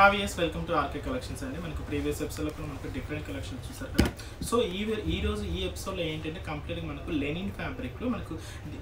హావియస్ welcome to RK collections అండి. మనకు previous ఎపిసోడ్లో కూడా మనకు డిఫరెంట్ కలెక్షన్స్ చూసారు కదా. సో ఈ రోజు ఈ ఎపిసోడ్లో ఏంటంటే కంప్లీట్గా మనకు లెనిన్ ఫ్యాబ్రిక్లో మనకు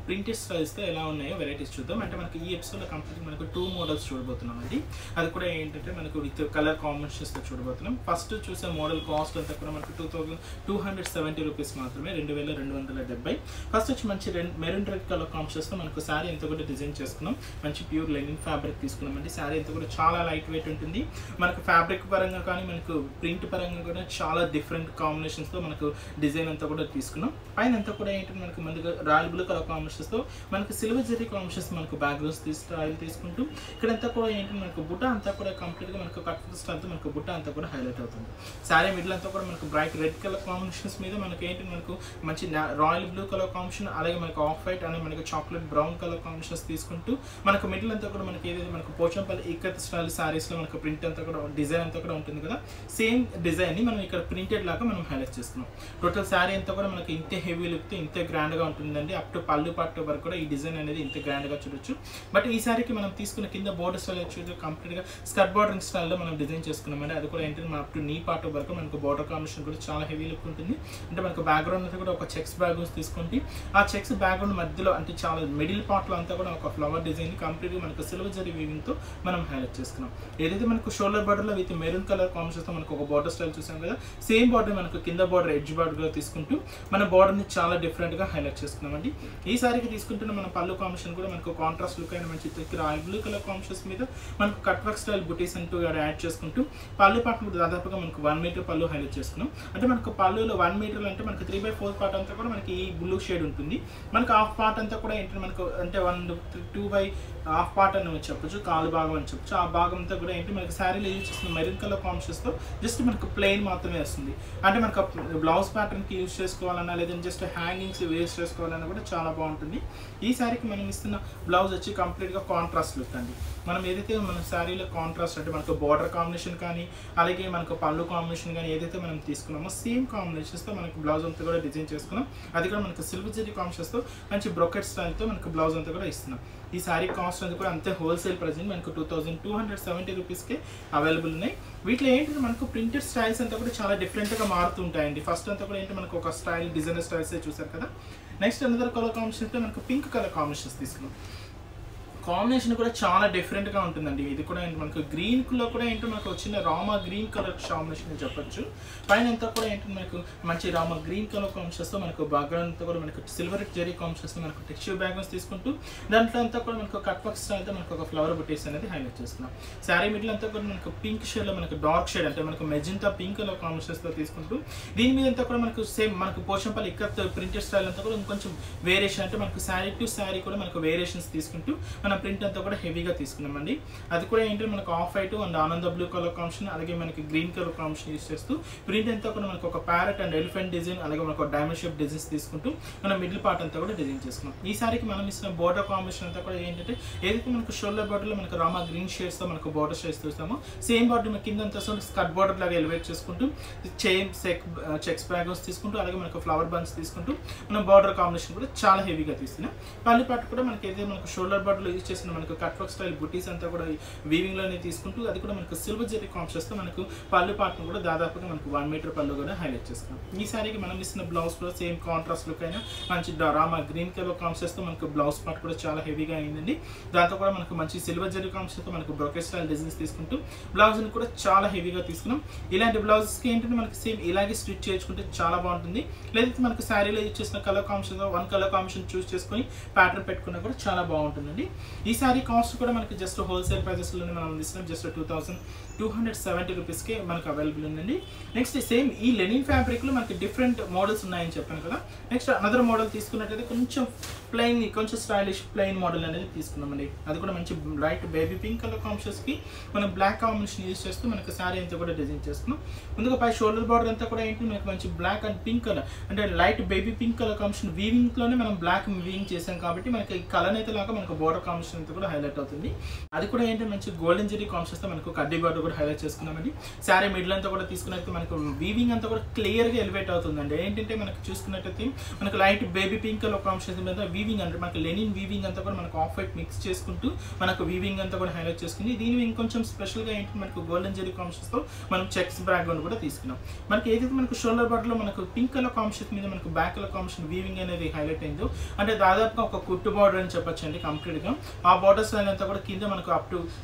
ప్రింటెడ్ స్టైల్స్తో ఎలా ఉన్నాయో వెరైటీస్ చూద్దాం. అంటే మనకు ఈ ఎపిసోడ్లో కంప్లీట్గా మనకు 2 మోడల్స్ చూడబోతున్నాం అండి. అది కూడా ఏంటంటే మనకు విత్ కలర్ కాంబినేషన్స్తో చూడబోతున్నాం. ఫస్ట్ చూసే మోడల్ కాస్ట్ అంతా కూడా మనకు 2270 రూపీస్ మాత్రమే, 2270. ఫస్ట్ వచ్చి మంచి మెరూన్ రెడ్ కలర్ కాంబినేషన్స్తో మనకు శారీ ఎంత కూడా డిజైన్ చేసుకున్నాం. మంచి ప్యూర్ లెనిన్ ఫ్యాబ్రిక్ తీసుకున్నాం అండి. శారీ ఎంత కూడా చాలా లైట్ వెయిట్ ఉంటుంది. మనకు ఫ్యాబ్రిక్ పరంగా కానీ మనకు ప్రింట్ పరంగా కూడా చాలా డిఫరెంట్ కాంబినేషన్స్తో మనకు డిజైన్ అంతా కూడా తీసుకున్నాం. పైన అంతా కూడా ఏంటంటే మనకు ముందుగా రాయల్ బ్లూ కలర్ కాంబినేషన్స్తో మనకు సిల్వర్ జరీ కాంబినేషన్స్ మనకు బ్యాక్గ్రౌండ్స్ స్టైల్ తీసుకుంటూ ఇక్కడంతా కూడా ఏంటంటే మనకు బుట్ట అంతా కూడా కంప్లీట్గా మనకు కట్ స్టైల్తో మనకు బుట్ట అంతా కూడా హైలైట్ అవుతుంది. శారీ మిడిల్ అంతా కూడా మనకు బ్రైట్ రెడ్ కలర్ కాంబినేషన్స్ మీద మనకి ఏంటి మనకు మంచి రాయల్ బ్లూ కలర్ కాంబినేషన్, అలాగే మనకు ఆఫ్ వైట్ అనేది మనకి చాక్లెట్ బ్రౌన్ కలర్ కాంబినేషన్స్ తీసుకుంటూ మనకు మిడిల్ అంతా కూడా మనకి ఏదైతే మనకు పోచంపల్లి ఇక్కత్ స్టైల్ శారీస్లో మనకు ప్రింట్ అంతా కూడా డిజైన్ అంతా కూడా ఉంటుంది కదా. సేమ్ డిజైన్ని మనం ఇక్కడ ప్రింటెడ్ లాగా మనం హైలైట్ చేస్తున్నాం. టోటల్ శారీ అంతా కూడా మనకి ఇంతే హెవీ లుక్తో ఇంతే గ్రాండ్గా ఉంటుందండి. అప్ టు పళ్ళు పట్టు వరకు కూడా ఈ డిజైన్ అనేది ఇంత గ్రాండ్గా చూడొచ్చు. బట్ ఈ శారీకి మనం తీసుకున్న కింద బోర్డర్ స్టైల్ వచ్చి కంప్లీట్గా స్కర్ట్ బార్డరింగ్ స్టైల్లో మనం డిజైన్ చేసుకున్నామండి. అది కూడా ఏంటంటే అప్ టు నీ పార్ట్ వరకు మనకు బోర్డర్ కాంబినేషన్ కూడా చాలా హెవీ లుక్ ఉంటుంది. అంటే మనకు బ్యాక్గ్రౌండ్ అంతా కూడా ఒక చెక్స్ బ్యాక్గ్రౌండ్స్ తీసుకుంటే ఆ చెక్స్ బ్యాక్గ్రౌండ్ మధ్యలో అంటే చాలా మిడిల్ పార్ట్లో అంతా కూడా ఒక ఫ్లవర్ డిజైన్ కంప్లీట్గా మనకు సిల్వర్ జరీ వీవింగ్తో మనం హైలైట్ చేసుకున్నాం. ఏదైతే మనకు షోల్డర్ బార్డర్లో విత్ మెరూన్ కలర్ కాంబినేషన్తో మనకు ఒక బార్డర్ స్టైల్ చూసాం కదా. సేమ్ బార్డర్ మనకు కింద బార్డర్ ఎడ్జ్ బార్డర్గా తీసుకుంటూ మన బార్డర్ని చాలా డిఫరెంట్గా హైలైట్ చేసుకున్నామండి. ఈ సారీకి తీసుకుంటున్న మన పళ్ళు కాంబినేషన్ కూడా మనకు కాంట్రాస్ట్ లుక్ అయిన మంచి రాయల్ బ్లూ కలర్ కాంబినేషన్స్ మీద మనకు కట్ వర్క్ స్టైల్ బుటీస్ అంటూ యాడ్ చేసుకుంటూ పళ్ళు పార్ట్ దాదాపుగా మనకు 1 మీటర్ పళ్ళు హైలైట్ చేసుకున్నాం. అంటే మనకు పళ్ళులో 1 మీటర్ అంటే మనకు 3/4 పార్ట్ అంతా కూడా మనకి ఈ బ్లూ షేడ్ ఉంటుంది. మనకు హాఫ్ పార్ట్ అంతా కూడా ఏంటంటే మనకు అంటే 2/2 పార్ట్ అని చెప్పొచ్చు, కాలు భాగం అని చెప్పొచ్చు. ఆ భాగం అంతా కూడా ఏంటి మనకి శారీలో యూజ్ చేస్తున్న మెరూన్ కలర్ కాంబినేషన్స్తో జస్ట్ మనకు ప్లెయిన్ మాత్రమే వస్తుంది. అంటే మనకు బ్లౌజ్ ప్యాటర్న్కి యూజ్ చేసుకోవాలన్నా లేదంటే జస్ట్ హ్యాంగింగ్స్ వేస్ట్ చేసుకోవాలన్నా కూడా చాలా బాగుంటుంది. ఈ శారీకి మనం ఇస్తున్న బ్లౌజ్ వచ్చి కంప్లీట్గా కాంట్రాస్ట్ లుక్ అండి. మనం ఏదైతే మన శారీలో కాంట్రాస్ట్ అంటే మనకు బార్డర్ కాంబినేషన్ కానీ అలాగే మనకు పళ్ళు కాంబినేషన్ కానీ ఏదైతే మనం తీసుకున్నామో సేమ్ కాంబినేషన్స్తో మనకు బ్లౌజ్ అంతా కూడా డిజైన్ చేసుకున్నాం. అది కూడా మనకు సిల్వర్ జరీ కాంబినేషన్స్తో మంచి బ్రొకెట్ స్టైల్తో మనకు బ్లౌజ్ అంతా కూడా ఇస్తున్నాం. ఈ శారీ కాస్ట్ అంతా కూడా అంతే హోల్సేల్ ప్రైసింగ్ మనకు 2270 రూపీస్కే అవైలబుల్ ఉన్నాయి. వీటిలో ఏంటంటే మనకు ప్రింటెడ్ స్టైల్స్ అంతా కూడా చాలా డిఫరెంట్గా మారుతుంటాయండి. ఫస్ట్ అంతా కూడా ఏంటి మనకు ఒక స్టైల్ డిజైనర్ స్టైల్స్ చూసారు కదా. నెక్స్ట్ అనదర్ కలర్ కాంబినేషన్తో మనకు పింక్ కలర్ కాంబినేషన్స్ తీసుకున్నాం. కాంబినేషన్ కూడా చాలా డిఫరెంట్గా ఉంటుందండి. ఇది కూడా మనకు గ్రీన్లో కూడా ఏంటో మనకు వచ్చిన రామా గ్రీన్ కలర్ కాంబినేషన్ అని చెప్పొచ్చు. పైన అంతా కూడా ఏంటంటే మనకు మంచి రామా గ్రీన్ కలర్ కాంబినేషన్స్తో మనకు బ్యాక్గ్రౌండ్ అంతా కూడా మనకు సిల్వర్ జరీ కాంబినేషన్స్తో మనకు టెక్స్చర్ బ్యాక్గ్రౌండ్స్ తీసుకుంటూ దాంట్లో అంతా కూడా మనకు కట్ వర్క్ స్టైల్తో మనకు ఒక ఫ్లవర్ బుటీస్ అనేది హైలైట్ చేస్తున్నాం. శారీ మిడిల్ అంతా కూడా మనకు పింక్ షేడ్లో మనకు డార్క్ షేడ్ అంటే మనకు మెజెంటా పింక్ కలర్ కాంబినేషన్స్తో తీసుకుంటూ దీని మీద అంతా కూడా మనకు సేమ్ మనకు పోచంపల్లి ఇక్కత్ ప్రింటెడ్ స్టైల్ అంతా కూడా ఇంకొంచెం వేరియేషన్ అంటే మనకు శారీ టు శారీ కూడా మనకు వేరియేషన్స్ తీసుకుంటూ ప్రింట్ అంతా కూడా హెవీగా తీసుకున్నామండి. అది కూడా ఏంటంటే మనకు ఆఫ్ వైట్ అండ్ ఆనంద బ్లూ కలర్ కాంబినేషన్ అలాగే మనకి గ్రీన్ కలర్ కాంబినేషన్ యూస్ చేస్తూ ప్రింట్ అంతా కూడా మనకు ఒక ప్యారెట్ అండ్ ఎలిఫెంట్ డిజైన్ అలాగే మనకు డైమండ్ షేప్ డిజైన్స్ తీసుకుంటూ మనం మిడిల్ పార్ట్ అంతా కూడా డిజైన్ చేసుకున్నాం. ఈ సారికి మనం ఇస్తున్న బోర్డర్ కాంబినేషన్ అంతా కూడా ఏంటంటే ఏదైతే మనకు షోల్డర్ బార్డర్లో మనకు రామా గ్రీన్ షేడ్స్తో మనకు బోర్డర్ షేడ్స్ చూస్తామో సేమ్ బార్డర్ కింద అంతా స్కర్ట్ బార్డర్ లాగా ఎలివేట్ చేసుకుంటూ చైన్ చెక్స్ బ్యాగ్స్ తీసుకుంటూ అలాగే మనకు ఫ్లవర్ బంచ్ తీసుకుంటూ మనం బార్డర్ కాంబినేషన్ కూడా చాలా హెవీగా తీసుకున్నాం. పల్లి పార్ట్ కూడా మనకి ఏదైతే మనకు షోల్డర్ బార్డర్లో యూజ్ చేసిన మనకు కట్ వర్క్ స్టైల్ బుటీస్ అంతా కూడా వీవింగ్లోనే తీసుకుంటూ అది కూడా మనకు సిల్వర్ జరీ కాంబినేషన్స్తో మనకు పళ్ళు పార్ట్ను కూడా దాదాపుగా మనకు 1 మీటర్ పళ్ళు కూడా హైలైట్ చేస్తున్నాం. ఈ సారీకి మనం ఇస్తున్న బ్లౌజ్ కూడా సేమ్ కాంట్రాస్ట్ లుక్ అయినా మంచి రామా గ్రీన్ కలర్ కాంబినేషన్స్తో మనకు బ్లౌజ్ పార్ట్ కూడా చాలా హెవీగా అయిందండి. దాంతో కూడా మనకు మంచి సిల్వర్ జరీ కాంబినేషన్తో మనకు బ్రొకెట్ స్టైల్ డిజైన్స్ తీసుకుంటూ బ్లౌజ్ని కూడా చాలా హెవీగా తీసుకున్నాం. ఇలాంటి బ్లౌజెస్కి ఏంటంటే మనకి సేమ్ ఇలాగే స్టిచ్ చేసుకుంటే చాలా బాగుంటుంది. లేదంటే మనకు శారీలో యూజ్ చేసిన కలర్ కాంబినేషన్ 1 కలర్ కాంబినేషన్ చూస్ చేసుకొని ప్యాటర్న్ పెట్టుకున్నా కూడా చాలా బాగుంటుందండి. ఈ సారీ కాస్ట్ కూడా మనకి జస్ట్ హోల్సేల్ ప్రైజెస్లోనే మనం అందిస్తున్నాం. జస్ట్ 2270 రూపీస్కే మనకు అవైలబుల్ ఉందండి. నెక్స్ట్ సేమ్ ఈ లెనిన్ ఫ్యాబ్రిక్లో మనకి డిఫరెంట్ మోడల్స్ ఉన్నాయని చెప్పాను కదా. నెక్స్ట్ అనదర్ మోడల్ తీసుకున్నట్టయితే కొంచెం ప్లెయిన్ కొంచెం స్టైలిష్ ప్లెయిన్ మోడల్ అనేది తీసుకున్నామండి. అది కూడా మంచి లైట్ బేబీ పింక్ కలర్ కాంబినేషన్స్కి మనం బ్లాక్ కాంబినేషన్ యూజ్ చేస్తూ మనకు శారీ అంతా కూడా డిజైన్ చేసుకున్నాం. ముందుగా పై షోల్డర్ బార్డర్ అంతా కూడా ఏంటి మనకు మంచి బ్లాక్ అండ్ పింక్ కలర్ అంటే light baby pink colour combination వీవింగ్లోనే మనం బ్లాక్ వీవింగ్ చేసాం కాబట్టి మనకి ఈ కలర్ అయితే లాగా మనకు బోర్డర్ కాంబినేషన్ కాంబినేషన్ అంతా కూడా హైలైట్ అవుతుంది. అది కూడా ఏంటంటే మంచి గోల్డెన్ జరీ కాంబినేషన్తో మనకు కడ్డీ బార్డర్ కూడా హైలైట్ చేసుకున్నామండి. శారీ మిడిల్ అంతా కూడా తీసుకున్నట్టు మనకు వీవింగ్ అంతా కూడా క్లియర్గా ఎలివేట్ అవుతుందండి. ఏంటంటే మనకు చూసుకున్నట్టయితే మనకు light baby pink colour combination మీద వీవింగ్ అంటే మనకు లెనిన్ వీవింగ్ అంతా కూడా మనకు ఆఫ్ వైట్ మిక్స్ చేసుకుంటూ మనకు వీవింగ్ అంతా కూడా హైలైట్ చేసుకుంది. దీని ఇంకొంచెం స్పెషల్గా ఏంటి మనకు గోల్డెన్ జరీ కాంబినేషన్స్తో మనం చెక్స్ బ్యాక్గ్రౌండ్ కూడా తీసుకున్నాం. మనకి ఏదైతే మనకు షోల్డర్ బార్డర్లో మనకు పింక్ కలర్ కాంబినేషన్ మీద మనకు బ్యాక్ కలర్ కాంబినేషన్ వీవింగ్ అనేది హైలైట్ అయిందో అంటే దాదాపుగా ఒక కుట్టు బార్డర్ అని చెప్పొచ్చు అండి కంప్లీట్గా. ఆ బార్డర్స్ అంతా కూడా కింద మనకు అప్ టు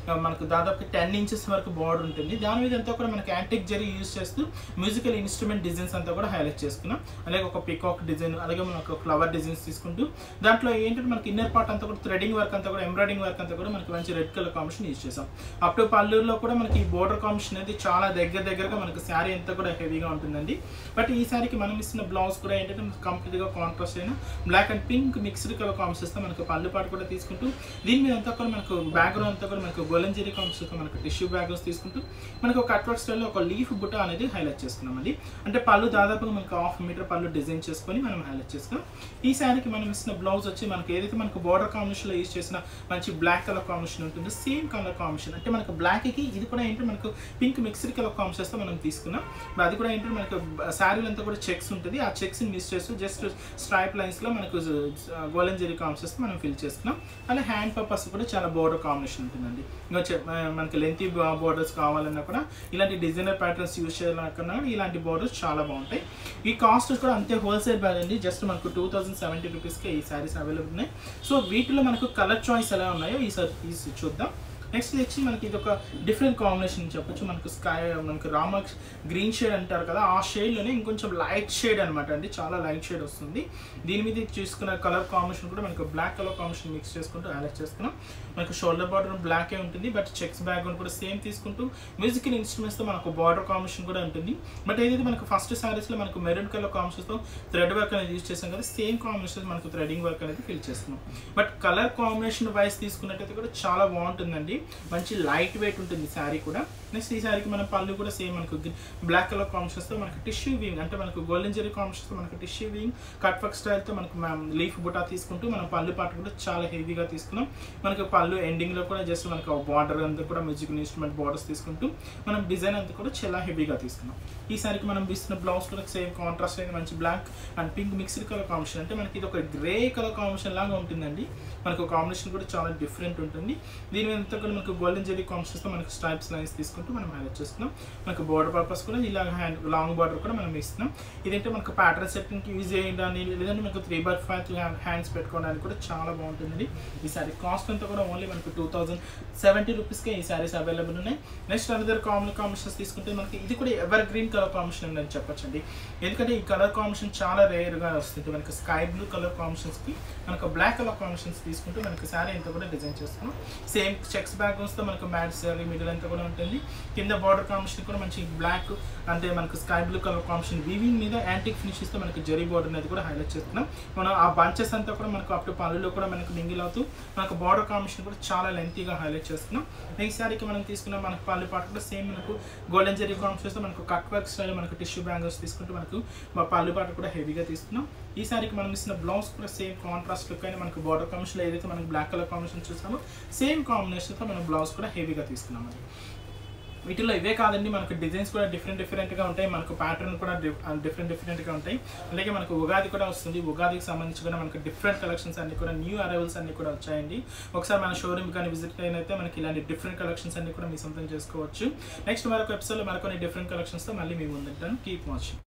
మనకు దాదాపు 10 ఇంచెస్ వరకు బార్డర్ ఉంటుంది. దాని మీద అంతా కూడా మనకి యాంటిక్ జరీ యూజ్ చేస్తూ మ్యూజికల్ ఇన్స్ట్రుమెంట్ డిజైన్స్ అంతా కూడా హైలైట్ చేసుకున్నాం. అలాగే ఒక పికాక్ డిజైన్, అలాగే మనకు ఫ్లవర్ డిజైన్స్ తీసుకుంటూ దాంట్లో ఏంటంటే మనకి ఇన్నర్ పార్ట్ అంతా కూడా థ్రెడింగ్ వర్క్ అంతా కూడా ఎంబ్రాయిడింగ్ వర్క్ అంతా కూడా మనకి మంచి రెడ్ కలర్ కాంబినేషన్ యూజ్ చేసాం. అప్ టు పల్లూరులో కూడా మనకి ఈ బోర్డర్ కాంబినేషన్ అనేది చాలా దగ్గరగా మనకు శారీ అంతా కూడా హెవీగా ఉంటుందండి. బట్ ఈ శారీకి మనం ఇస్తున్న బ్లౌజ్ కూడా ఏంటంటే కంప్లీట్గా కాంట్రాస్ట్ అయిన black and pink mixed colour కాంబినేషన్తో మనకు పళ్ళు పాటు కూడా తీసుకుంటూ దీని మీద అంతా కూడా మనకు బ్యాక్గ్రౌండ్ అంతా కూడా మనకు గోల్డెన్ జరీ కాంబినేషన్తో మనకు టిష్యూ బ్యాగ్స్ తీసుకుంటూ మనకు కట్ వర్క్ స్టైల్లో ఒక లీఫ్ బుట్ట అనేది హైలైట్ చేసుకున్నామండి. అంటే పళ్ళు దాదాపుగా మనకు 1/2 మీటర్ పళ్ళు డిజైన్ చేసుకొని మనం హైలైట్ చేసుకున్నాం. ఈ శారీకి మనం ఇస్తున్న బ్లౌజ్ వచ్చి మనకి ఏదైతే మనకు బోర్డర్ కాంబినేషన్లో యూజ్ చేసిన మంచి బ్లాక్ కలర్ కాంబినేషన్ ఉంటుంది. సేమ్ కలర్ కాంబినేషన్ అంటే మనకు బ్లాక్కి ఇది కూడా ఏంటంటే మనకు పింక్ మిక్స్డ్ కలర్ కాంబినేషన్తో మనం తీసుకున్నాం. అది కూడా ఏంటంటే మనకు శారీలో అంతా కూడా చెక్స్ ఉంటుంది. ఆ చెక్స్ని మిస్ చేస్తూ జస్ట్ స్ట్రైప్ లైన్స్లో మనకు గోల్డెన్ జరీ కాంబినేషన్తో మనం ఫిల్ చేసుకున్నాం. అలా హ్యాండ్ పర్పస్ కూడా చాలా బోర్డర్ కాంబినేషన్ ఉంటుందండి. ఇంకా మనకి లెంతీ బోర్డర్స్ కావాలన్నా కూడా ఇలాంటి డిజైనర్ ప్యాటర్న్స్ యూజ్ చేయాలన్నా ఇలాంటి బోర్డర్స్ చాలా బాగుంటాయి. ఈ కాస్ట్ కూడా అంతే హోల్సేల్ బ్యాగ్ అండి. జస్ట్ మనకు 2070 రూపీస్కే ఈ శారీస్ అవైలబుల్ ఉన్నాయి. సో వీటిలో మనకు కలర్ చాయిస్ ఎలా ఉన్నాయో ఈసారి చూద్దాం. నెక్స్ట్ వచ్చి మనకి ఇది ఒక డిఫరెంట్ కాంబినేషన్ చెప్పొచ్చు. మనకు మనకు రామ గ్రీన్ షేడ్ అంటారు కదా, ఆ షేడ్లోనే ఇంకొంచెం లైట్ షేడ్ అనమాట అండి. చాలా లైట్ షేడ్ వస్తుంది. దీని మీద చూసుకున్న కలర్ కాంబినేషన్ కూడా మనకు బ్లాక్ కలర్ కాంబినేషన్ మిక్స్ చేసుకుంటూ హైలైట్ చేసుకున్నాం. మనకు షోల్డర్ బార్డర్ బ్లాకే ఉంటుంది. బట్ చెక్స్ బ్యాక్గ్రౌండ్ కూడా సేమ్ తీసుకుంటూ మ్యూజికల్ ఇన్స్ట్రుమెంట్స్తో మనకు బార్డర్ కాంబినేషన్ కూడా ఉంటుంది. బట్ ఏదైతే మనకు ఫస్ట్ శారీస్లో మనకు మెరూన్ కలర్ కాంబినేషన్తో థ్రెడ్ వర్క్ అనేది యూజ్ చేసాం కదా, సేమ్ కాంబినేషన్ మనకు థ్రెడింగ్ వర్క్ అనేది ఫిల్ చేస్తున్నాం. బట్ కలర్ కాంబినేషన్ వైస్ తీసుకున్నట్టయితే కూడా చాలా బాగుంటుందండి. మంచి లైట్ వెయిట్ ఉంటుంది శారీ కూడా. నెక్స్ట్ ఈ శారీకి మన పళ్ళు కూడా సేమ్ మనకు బ్లాక్ కలర్ కాంబినేషన్స్తో మనకు టిష్యూ వింగ్ అంటే మనకు గోల్డెన్ జరీ కాంబినేషన్స్తో మనకు టిష్యూ వింగ్ కట్ వర్క్ స్టైల్తో మనకు లీఫ్ బుటా తీసుకుంటూ మనం పళ్ళు పాటు కూడా చాలా హెవీగా తీసుకున్నాం. మనకు పళ్ళు ఎండింగ్లో కూడా జస్ట్ మనకు బార్డర్ అంతా కూడా మ్యూజికల్ ఇన్స్ట్రుమెంట్ బార్డర్స్ తీసుకుంటూ మనం డిజైన్ అంతా కూడా చాలా హెవీగా తీసుకున్నాం. ఈ శారీకి మనం ఇస్తున్న బ్లౌజ్ కూడా సేమ్ కాంట్రాస్ట్ అయితే మంచి black and pink mixed colour combination అంటే మనకి ఇది ఒక గ్రే కలర్ కాంబినేషన్ లాగా ఉంటుందండి. మనకు కాంబినేషన్ కూడా చాలా డిఫరెంట్ ఉంటుంది. దీని మీద అంతా కూడా మనకు గోల్డెన్ జరీ కాంబినేషన్స్తో మనకు స్ట్రైప్స్ లైన్స్ తీసుకుంటూ మనం హైలైట్ చేస్తున్నాం. మనకు బోర్డర్ పర్పస్ కూడా ఇలా లాంగ్ బార్డర్ కూడా మనం ఇస్తున్నాం. ఇదంటే మనకు ప్యాటర్న్ సెట్టింగ్కి యూజ్ చేయడానికి లేదంటే మనకు 3/5 హ్యాండ్స్ పెట్టుకోవడానికి కూడా చాలా బాగుంటుందండి. ఈ శారీ కాస్ట్ అంతా కూడా ఓన్లీ మనకు 2070 రూపీస్కే ఈ శారీస్ అవైలబుల్ ఉన్నాయి. నెక్స్ట్ అనదర్ కాంబినేషన్స్ తీసుకుంటే మనకి ఇది కూడా ఎవర్ గ్రీన్ కలర్ కాంబినేషన్ అని చెప్పొచ్చండి. ఎందుకంటే ఈ కలర్ కాంబినేషన్ చాలా రేర్గా వస్తుంది. మనకి స్కై బ్లూ కలర్ కాంబినేషన్స్కి మనకు బ్లాక్ కలర్ కాంబినేషన్స్ తీసుకుంటూ మనకి శారీ అంతా కూడా డిజైన్ చేస్తున్నాం. సేమ్ చెక్స్ బ్యాక్గ్రౌండ్స్తో మనకు మ్యాట్ శారీ మిడిల్ అంతా కూడా ఉంటుంది. కింద బార్డర్ కాంబినేషన్ కూడా మంచి బ్లాక్ అంటే మనకు sky blue colour combination weaving మీద యాంటిక్ ఫినిషెస్తో మనకు జరీ బార్డర్ అనేది కూడా హైలైట్ చేస్తున్నాం. మనం ఆ బంచెస్ అంతా కూడా మనకు అప్ టు పళ్ళులో కూడా మనకు మింగిల్ అవుతూ మనకు బార్డర్ కాంబినేషన్ కూడా చాలా లెంతీగా హైలైట్ చేస్తున్నాం. ఈ శారీకి మనం తీసుకున్న మనకు పళ్ళు పాటు కూడా సేమ్ మనకు గోల్డెన్ జరీ కాంబినేషన్తో మనకు కట్ వర్క్ స్టైల్ మనకు టిష్యూ బ్యాంగిల్స్ తీసుకుంటూ మనకు పళ్ళు పాటు కూడా హెవీగా తీసుకున్నాం. ఈ శారీకి మనం ఇస్తున్న బ్లౌజ్ కూడా సేమ్ కాంట్రాస్ట్ లుక్ అయినా మనకు బార్డర్ కాంబినేషన్ ఏదైతే మనకు బ్లాక్ కలర్ కాంబినేషన్ చూస్తామో సేమ్ కాంబినేషన్తో మనం బ్లౌజ్ కూడా హెవీగా తీసుకున్నాం. అది వీటిలో ఇవే కాదండి, మనకు డిజైన్స్ కూడా డిఫరెంట్గా ఉంటాయి. మనకు ప్యాటర్న్ కూడా డిఫరెంట్గా ఉంటాయి. అలాగే మనకు ఉగాది కూడా వస్తుంది. ఉగాదికి సంబంధించి కూడా మనకు డిఫరెంట్ కలెక్షన్స్ అన్ని కూడా న్యూ అరైవల్స్ అన్ని కూడా వచ్చాయండి. ఒకసారి మన షోరూమ్ కానీ విజిట్ అయినైతే మనకి ఇలాంటి డిఫరెంట్ కలెక్షన్స్ అన్ని కూడా మీ సొంతం చేసుకోవచ్చు. నెక్స్ట్ మరొక ఎపిసోడ్లో మరికొన్ని డిఫరెంట్ కలెక్షన్స్తో మళ్ళీ మీ ముందుంటాను. Keep watching.